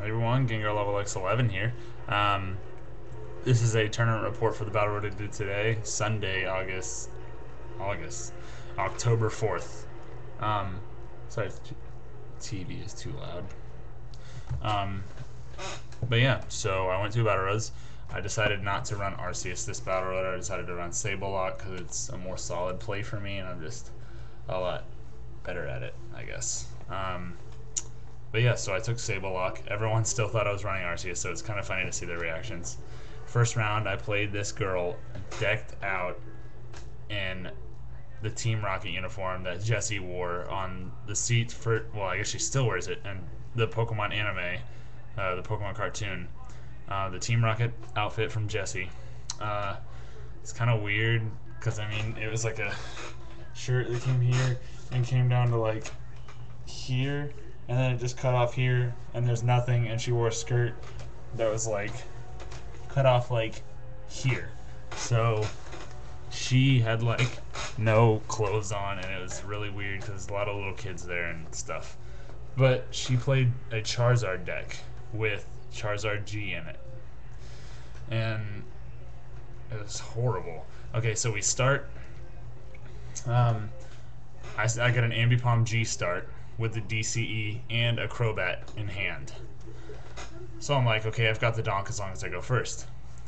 Everyone, Gengar level X11 here. Um, this is a tournament report for the Battle Road I did today, Sunday, August, October 4th. Um, sorry, TV is too loud. Um, but yeah, so I went to Battle Roads. I decided not to run Arceus this Battle Road. I decided to run Sableye because it's a more solid play for me, and I'm just a lot better at it, I guess. But yeah, so I took Sableye. Everyone still thought I was running Arceus, so it's kind of funny to see their reactions. First round, I played this girl decked out in the Team Rocket uniform that Jessie wore on the seat for, well, I guess she still wears it, and the Pokemon anime, the Pokemon cartoon. The Team Rocket outfit from Jessie. It's kind of weird, because, I mean, it was like a shirt that came here and came down to, like, here, and then it just cut off here, and there's nothing, and she wore a skirt that was, like, cut off, like, here. So she had, like, no clothes on, and it was really weird because there's a lot of little kids there and stuff. But she played a Charizard deck with Charizard G in it, and it was horrible. Okay, so we start. I got an Ambipom G start with the DCE and a Crobat in hand. So I'm like, okay, I've got the donk as long as I go first.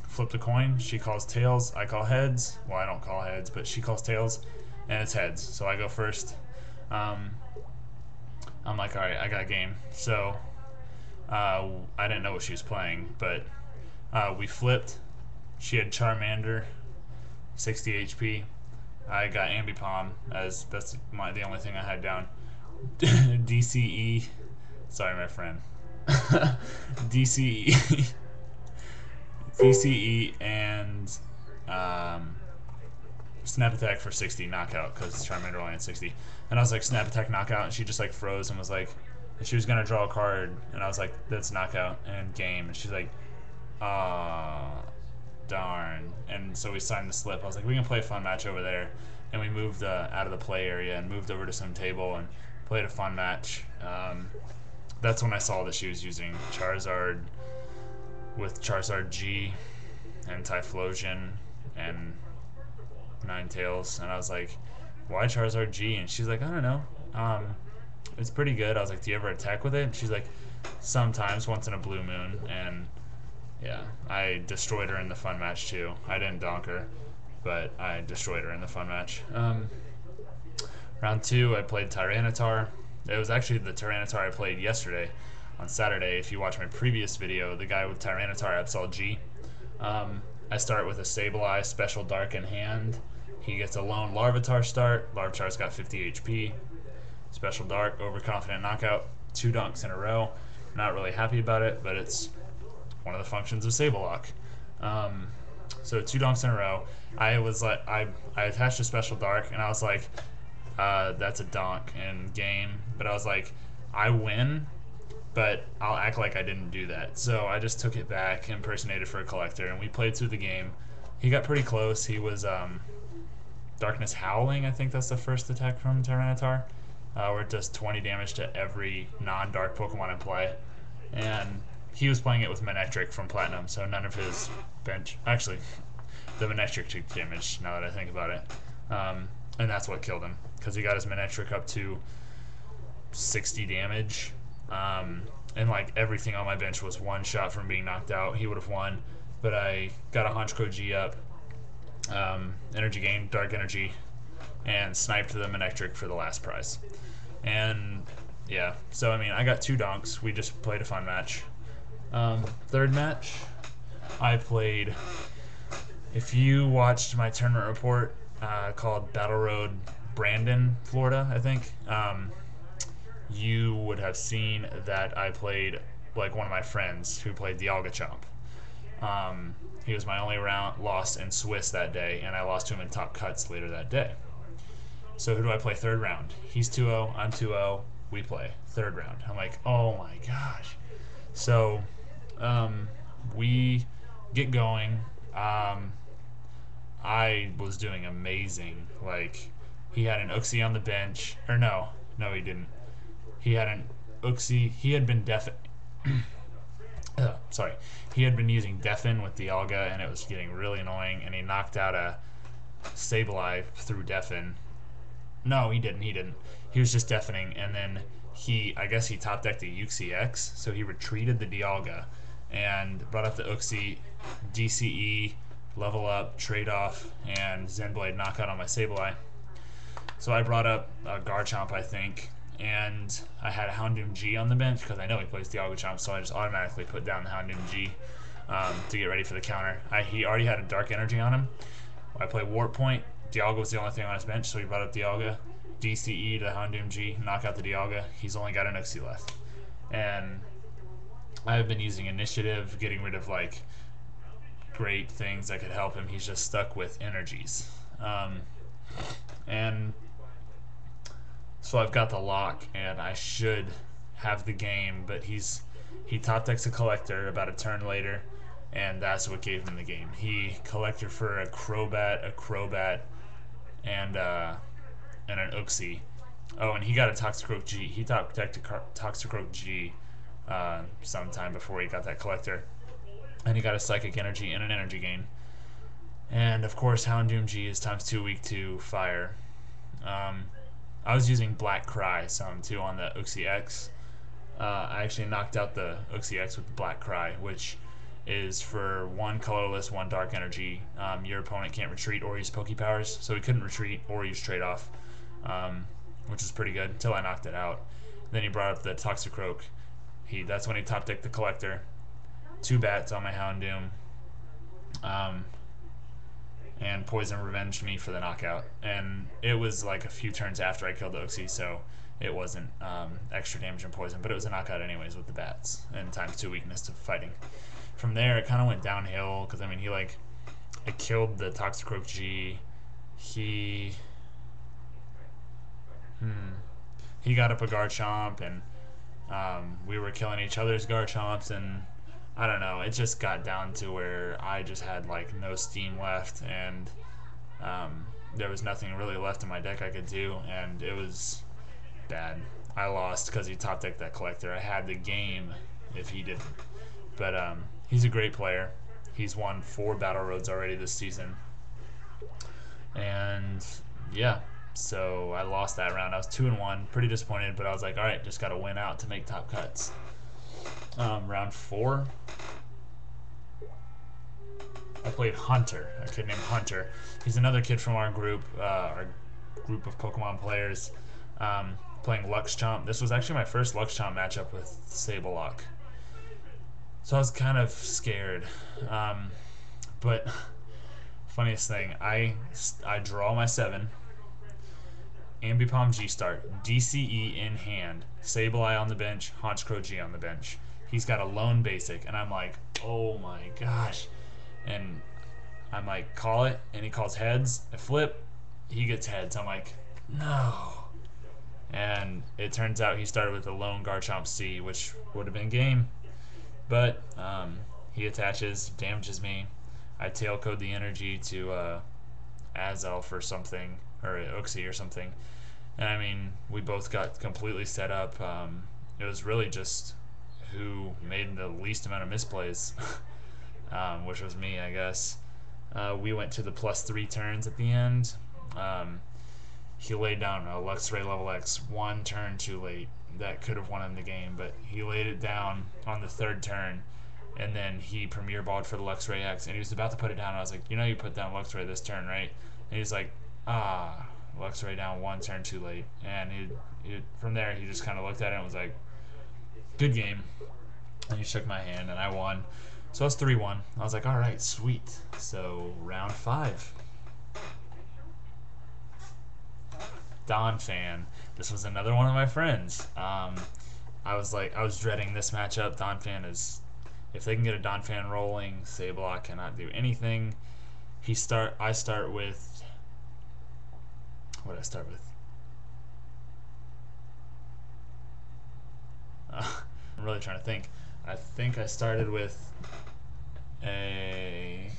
Flip the coin, she calls tails, I call heads. Well, I don't call heads, but she calls tails, and it's heads. So I go first. I'm like, alright, I got game. So I didn't know what she was playing, but we flipped. She had Charmander, 60 HP. I got Ambipom, as that's the only thing I had down. DCE, sorry, my friend. DCE, DCE, and Snap Attack for 60 knockout because Charmander only had 60. And I was like, Snap Attack knockout, and she just like froze and was like, and she was gonna draw a card, and I was like, that's knockout and game, and she's like, darn. And so we signed the slip. I was like, we can play a fun match over there, and we moved out of the play area and moved over to some table and played a fun match. That's when I saw that she was using Charizard with Charizard G and Typhlosion and Ninetales, and I was like, why Charizard G? And she's like, I don't know. It's pretty good. I was like, do you ever attack with it? And she's like, sometimes, once in a blue moon. And yeah, I destroyed her in the fun match too. I didn't donk her, but I destroyed her in the fun match. Round 2, I played Tyranitar. It was actually the Tyranitar I played yesterday on Saturday. If you watch my previous video, the guy with Tyranitar Absol G. I start with a Sableye Special Dark in hand. He gets a lone Larvitar start. Larvitar's got 50 HP. Special Dark, Overconfident Knockout, 2 donks in a row. Not really happy about it, but it's one of the functions of Sableye. So 2 donks in a row. I was like, I attached a Special Dark, and I was like, that's a donk in game. But I was like, I win, but I'll act like I didn't do that. So I just took it back, impersonated for a collector, and we played through the game. He got pretty close. He was Darkness Howling, I think that's the first attack from Tyranitar, where it does 20 damage to every non-dark Pokemon in play. And he was playing it with Manectric from Platinum, so none of his bench... Actually, the Manectric took damage, now that I think about it. And that's what killed him, because he got his Manectric up to 60 damage. And like everything on my bench was one shot from being knocked out. He would have won, but I got a Honchkrow G up, Energy Gain, Dark Energy, and sniped the Manectric for the last prize. And yeah, so I mean, I got 2 donks. We just played a fun match. Third match, I played, if you watched my tournament report called Battle Road Brandon, Florida, I think, you would have seen that I played like one of my friends who played Dialga Chomp. He was my only loss in Swiss that day, and I lost to him in top cuts later that day. So who do I play third round? He's 2-0, I'm 2-0, we play third round. I'm like, oh my gosh. So we get going. I was doing amazing. Like, he had an Uxie on the bench, or no, he didn't. He had an Uxie. He had been Sorry, he had been using Deafen with Dialga, and it was getting really annoying. And he knocked out a Sableye through Deafen. No, he didn't. He didn't. He was just deafening, and then I guess he top decked a Uxie X, so he retreated the Dialga and brought up the Uxie, DCE, level up, trade off, and Zen Blade knockout on my Sableye. So I brought up Garchomp, I think, and I had a Houndoom G on the bench because I know he plays Dialga Chomp, so I just automatically put down the Houndoom G to get ready for the counter. He already had a Dark Energy on him. I played Warp Point. Dialga was the only thing on his bench, so he brought up Dialga. DCE to Houndoom G, knock out the Dialga. He's only got an Uxie left. And I've been using Initiative, getting rid of like great things that could help him. He's just stuck with energies. And so I've got the lock, and I should have the game, but he top decks a Collector about a turn later, and that's what gave him the game. He Collector for a Crobat, and an Uxie. Oh, and he got a Toxicroak G. He top decked a Toxicroak G sometime before he got that Collector. And he got a Psychic Energy and an Energy Gain. And of course, Houndoom G is ×2 weak to Fire. I was using Black Cry some too on the Uxie X. I actually knocked out the Uxie X with the Black Cry, which is for 1 colorless, 1 dark energy. Your opponent can't retreat or use Poke Powers, so he couldn't retreat or use trade off, which is pretty good until I knocked it out. Then he brought up the Toxicroak. That's when he top decked the Collector. 2 bats on my Houndoom. And Poison revenged me for the knockout. And it was like a few turns after I killed the Uxie, so it wasn't extra damage and poison, but it was a knockout anyways with the bats and ×2 weakness to fighting. From there, it kind of went downhill because I mean, I killed the Toxicroak G. He got up a Garchomp, and we were killing each other's Garchomps, and I don't know, it just got down to where I just had like no steam left, and there was nothing really left in my deck I could do, and it was bad. I lost because he top decked that Collector. I had the game if he didn't, but he's a great player. He's won 4 Battle Roads already this season, and yeah, so I lost that round. I was 2-1, pretty disappointed, but I was like, all right, just got to win out to make top cuts. Round 4, I played Hunter, a kid named Hunter. He's another kid from our group of Pokemon players, playing Lux Chomp. This was actually my first Lux Chomp matchup with Sableye. So I was kind of scared. But funniest thing, I draw my 7, Ambipom G start, DCE in hand, Sableye on the bench, Honchkrow G on the bench. He's got a lone basic, and I'm like, oh my gosh. And I'm like, call it, and he calls heads. I flip, he gets heads. I'm like, no. And it turns out he started with a lone Garchomp C, which would have been game. But he attaches, damages me. I tailcode the energy to Azelf or something, or Uxie or something. And I mean, we both got completely set up. It was really just who made the least amount of misplays, which was me, I guess. We went to the +3 turns at the end. He laid down a Luxray level X 1 turn too late. That could have won him the game, but he laid it down on the 3rd turn, and then he Premier Balled for the Luxray X, and he was about to put it down. And I was like, you know, you put down Luxray this turn, right? And he's like, Luxray down 1 turn too late. And from there, he just kind of looked at it and was like, good game. And he shook my hand, and I won. So I was 3-1. I was like, all right, sweet. So round 5. Donphan. This was another one of my friends. I was dreading this matchup. Donphan is, if they can get a Donphan rolling, Sableye cannot do anything. I start with, what did I start with? I'm really trying to think. I think I started with a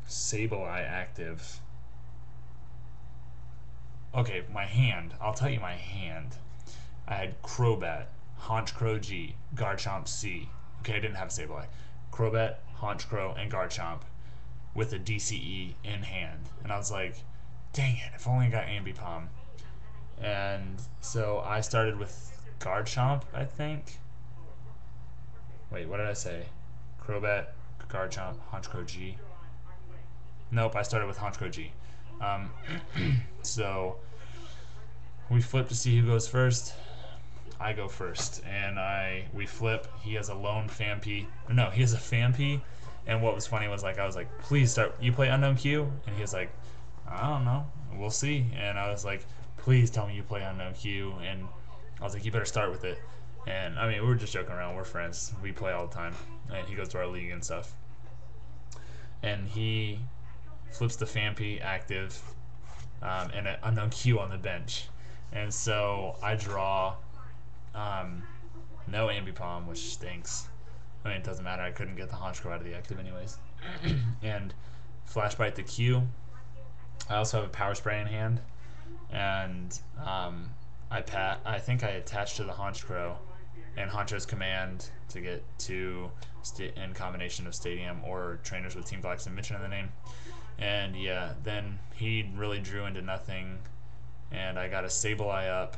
Sableye active. Okay, my hand. I'll tell you my hand. I had Crobat, Honchkrow G, Garchomp C, Okay, I didn't have Sableye. Crobat, Honchkrow, and Garchomp with a DCE in hand. And I was like, dang it, if only I got Ambipom. And so I started with Garchomp, I think. Wait, what did I say? Crobat, Garchomp, Honchkrow G. Nope, I started with Honchkrow G. Um, so we flip to see who goes first. I go first, and we flip. He has a lone Phanpy. No, he has a Phanpy. And what was funny was I was like, please start. You play Unknown Q? And he was like, I don't know. We'll see. And I was like, please tell me you play Unknown Q. And I was like, you better start with it. And I mean, we were just joking around. We're friends. We play all the time. And he goes to our league and stuff. And he flips the Phanpy active and an Unknown Q on the bench. And so I draw no Ambipom, which stinks. I mean, it doesn't matter. I couldn't get the Honchkrow out of the active anyways. And Flashbite the Q. I also have a Power Spray in hand. And I think I attached to the Honchkrow and Honcho's command to get to in combination of Stadium or trainers with Team Black's mention in the name. And yeah, then he really drew into nothing. And I got a Sableye up.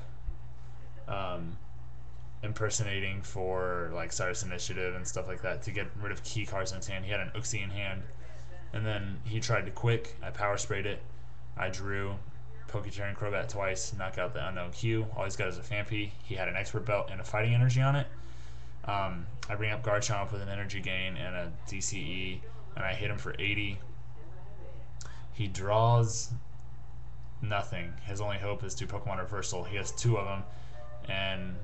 Impersonating for like Cyrus Initiative and stuff like that to get rid of key cards in his hand. He had an Uxie in hand, and then he tried to quick. I Power Sprayed it. I drew Poketurn Crobat twice, knock out the Unknown Q. All he's got is a Phanpy. He had an Expert Belt and a Fighting Energy on it. I bring up Garchomp with an Energy Gain and a DCE, and I hit him for 80. He draws nothing. His only hope is to Pokemon Reversal. He has 2 of them, and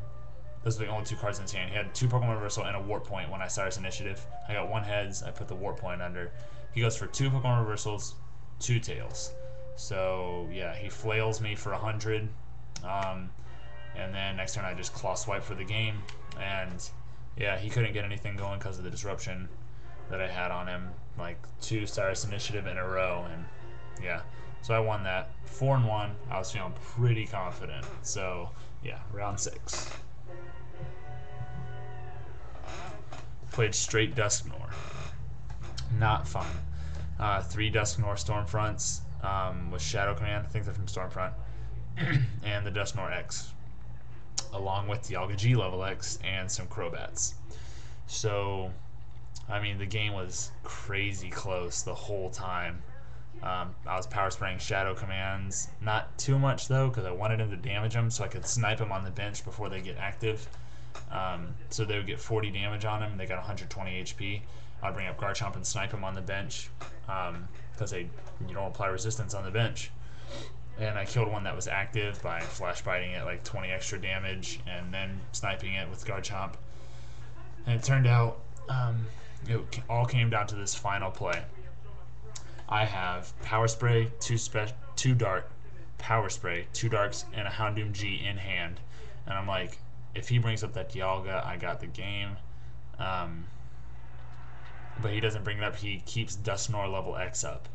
those are the only 2 cards in his hand. He had 2 Pokemon Reversal and a Warp Point when I Cyrus Initiative. I got 1 Heads, I put the Warp Point under. He goes for 2 Pokemon Reversals, 2 Tails. So, yeah, he flails me for 100. And then next turn I just Claw Swipe for the game. And, yeah, he couldn't get anything going because of the disruption that I had on him. Like, 2 Cyrus Initiative in a row. And, yeah, so I won that. 4-1. I was feeling pretty confident. So, yeah, round 6. Played straight Dusknoir. Not fun. 3 Dusknoir Stormfronts with Shadow Command. I think they're from Stormfront. And the Dusknoir X. Along with the Dialga G level X and some Crobats. So, I mean, the game was crazy close the whole time. I was Power Spraying Shadow Commands. Not too much, though, because I wanted him to damage them so I could snipe him on the bench before they get active. So they would get 40 damage on him. They got 120 HP. I'd bring up Garchomp and snipe him on the bench because you don't apply resistance on the bench. And I killed one that was active by flash biting it like 20 extra damage and then sniping it with Garchomp. And it turned out it all came down to this final play. I have Power Spray, 2 Dark, Power Spray, 2 Darks, and a Houndoom G in hand. And I'm like, if he brings up that Dialga, I got the game. But he doesn't bring it up. He keeps Dusknoir level X up.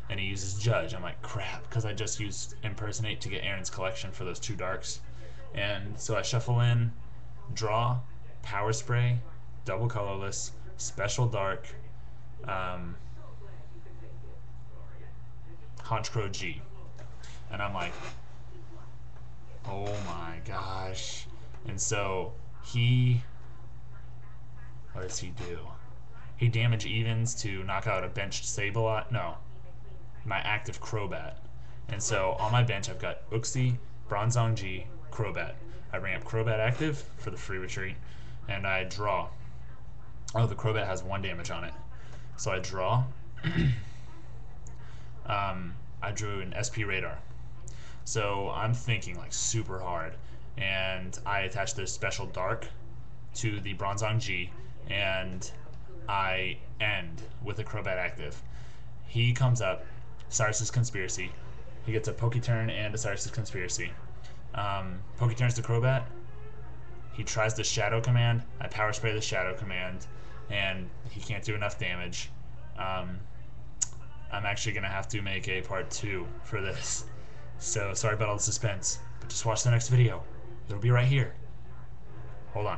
And he uses Judge. I'm like, crap, because I just used Impersonate to get Aaron's collection for those 2 Darks. And so I shuffle in, draw, Power Spray, double colorless, Special Dark, Honchkrow G. And I'm like, oh my gosh. And so what does he do? He damage evens to knock out a benched Sableye. No, my active Crobat. And so on my bench I've got Uxie, Bronzong G, Crobat. I bring up Crobat active for the free retreat, and I draw. Oh, the Crobat has 1 damage on it. So I draw. I drew an SP Radar. So I'm thinking like super hard, and I attach the Special Dark to the Bronzong G, and I end with a Crobat active. He comes up, Cyrus's Conspiracy. He gets a Poketurn and a Cyrus's Conspiracy. Poketurns the Crobat. He tries the Shadow Command. I Power Spray the Shadow Command, and he can't do enough damage. I'm actually going to have to make a part 2 for this. So sorry about all the suspense, but just watch the next video. It'll be right here. Hold on.